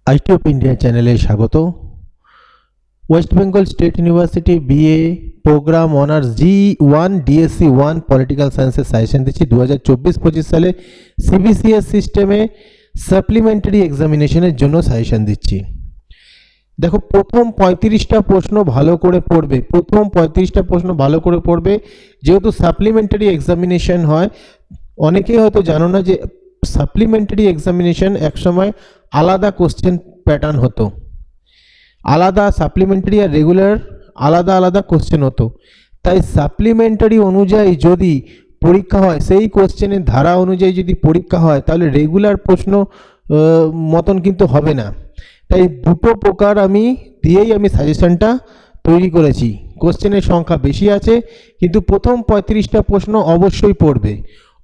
IT of India চ্যানেলে স্বাগত। West Bengal state university BA programme honours G1 DSC 1 political সায়েন্সের suggestion দিচ্ছি 2024-25 সালে সিবিসিএস সিস্টেমে সাপ্লিমেন্টারি এক্সামিনেশনের জন্য সাজেশন দিচ্ছি। দেখো, প্রথম 35টা প্রশ্ন ভালো করে পড়বে, যেহেতু সাপ্লিমেন্টারি এক্সামিনেশন হয়। অনেকেই হয়তো জানো না যে সাপ্লিমেন্টারি এক্সামিনেশন একসময় আলাদা কোশ্চেন প্যাটার্ন হতো, আলাদা সাপ্লিমেন্টারি আর রেগুলার আলাদা আলাদা কোশ্চেন হতো। তাই সাপ্লিমেন্টারি অনুযায়ী যদি পরীক্ষা হয়, সেই কোশ্চেনের ধারা অনুযায়ী যদি পরীক্ষা হয়, তাহলে রেগুলার প্রশ্ন মতন কিন্তু হবে না। তাই দুটো প্রকার দিয়েই আমি সাজেশনটা তৈরি করেছি। কোশ্চেনের সংখ্যা বেশি আছে, কিন্তু প্রথম 35টা প্রশ্ন অবশ্যই পড়বে,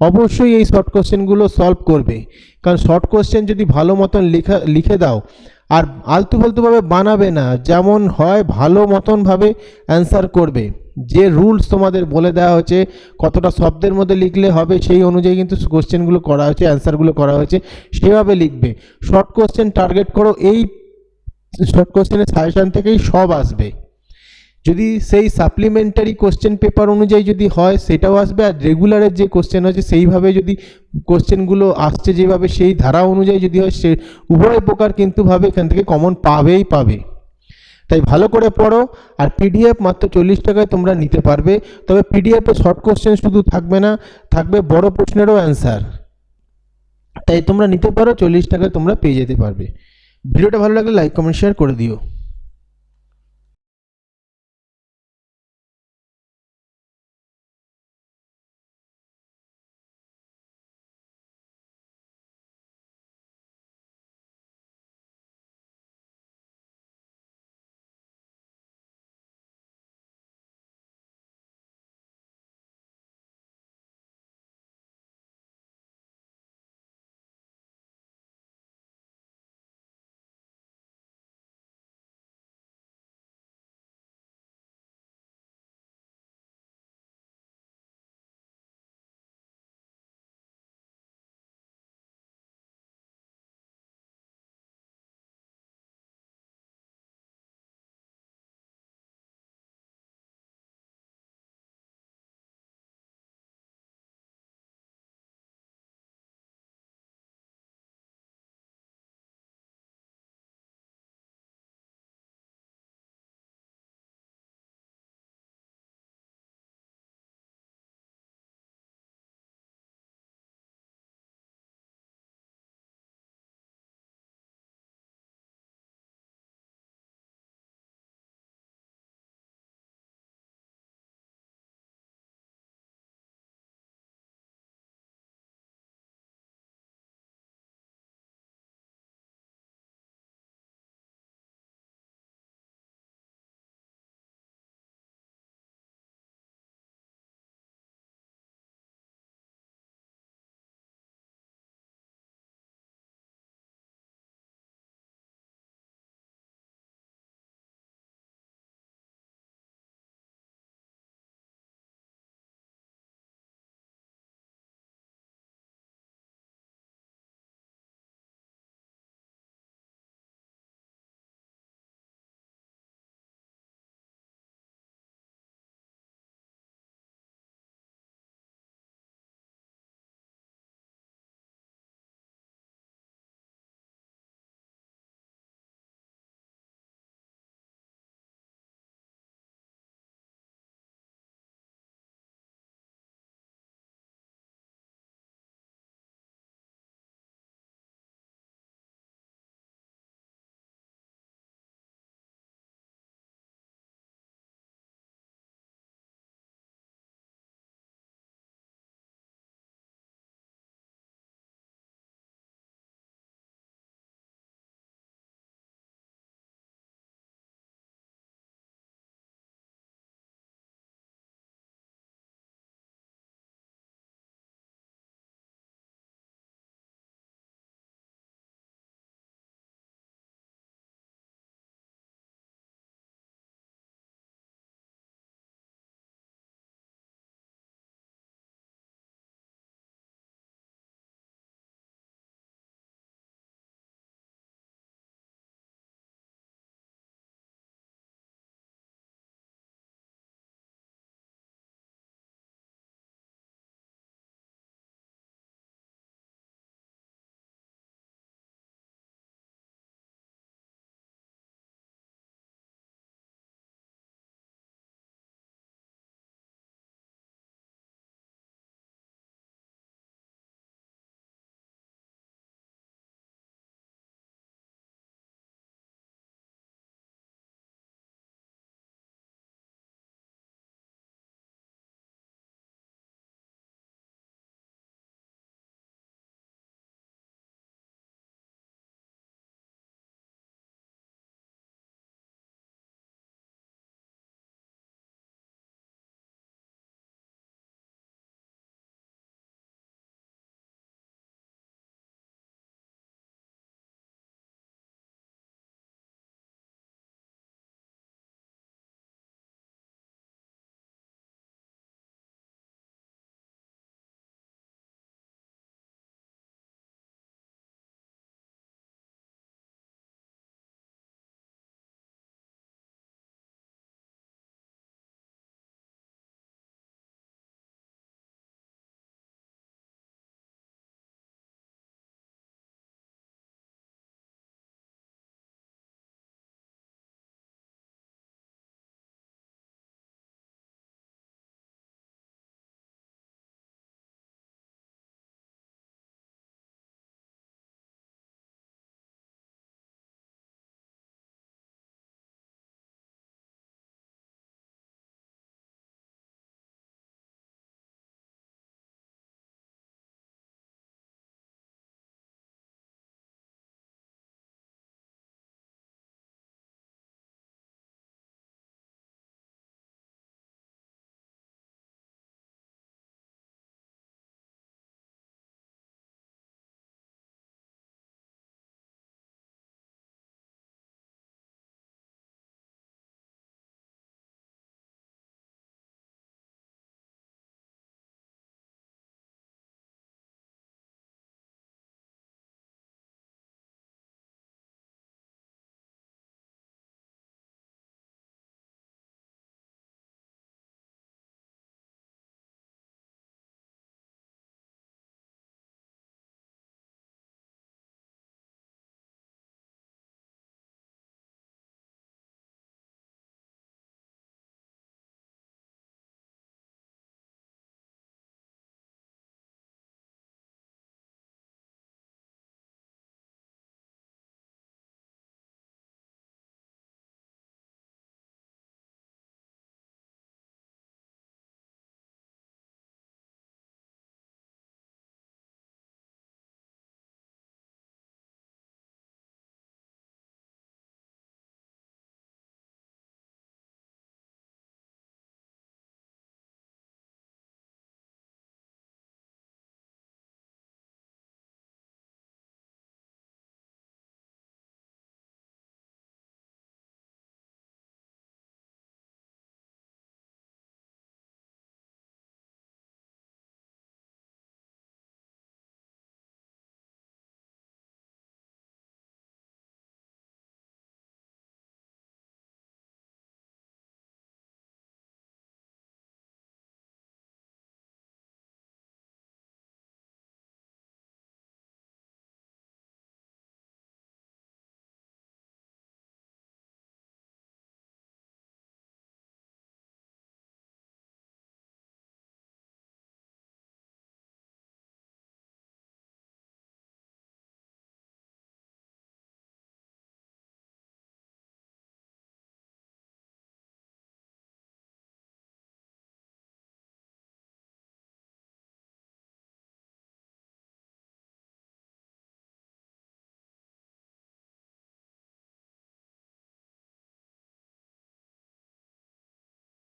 অবশ্যই এই শর্ট কোশ্চেনগুলো সলভ করবে। কারণ শর্ট কোশ্চেন যদি ভালো মতন লিখে দাও আর আলতু ফালতুভাবে বানাবে না, যেমন হয় ভালো মতনভাবে অ্যান্সার করবে। যে রুলস তোমাদের বলে দেওয়া হয়েছে, কতটা শব্দের মধ্যে লিখলে হবে, সেই অনুযায়ী কিন্তু কোশ্চেনগুলো করা হয়েছে, অ্যান্সারগুলো করা হয়েছে, সেভাবে লিখবে। শর্ট কোশ্চেন টার্গেট করো, এই শর্ট কোশ্চেনের সাজেশন থেকেই সব আসবে। যদি সেই সাপ্লিমেন্টারি কোশ্চেন পেপার অনুযায়ী যদি হয়, সেটাও আসবে। আর রেগুলারের যে কোশ্চেন আছে সেইভাবে যদি কোশ্চেনগুলো আসছে যেভাবে, সেই ধারা অনুযায়ী যদি হয়, সে উভয় প্রকার কিন্তু এখান থেকে কমন পাবে। তাই ভালো করে পড়ো। আর পিডিএফ মাত্র 40 টাকায় তোমরা নিতে পারবে। তবে পিডিএফে শর্ট কোশ্চেন শুধু থাকবে না, থাকবে বড় প্রশ্নেরও অ্যান্সার। তাই তোমরা নিতে পারো, 40 টাকায় তোমরা পেয়ে যেতে পারবে। ভিডিওটা ভালো লাগলে লাইক কমেন্ট শেয়ার করে দিও।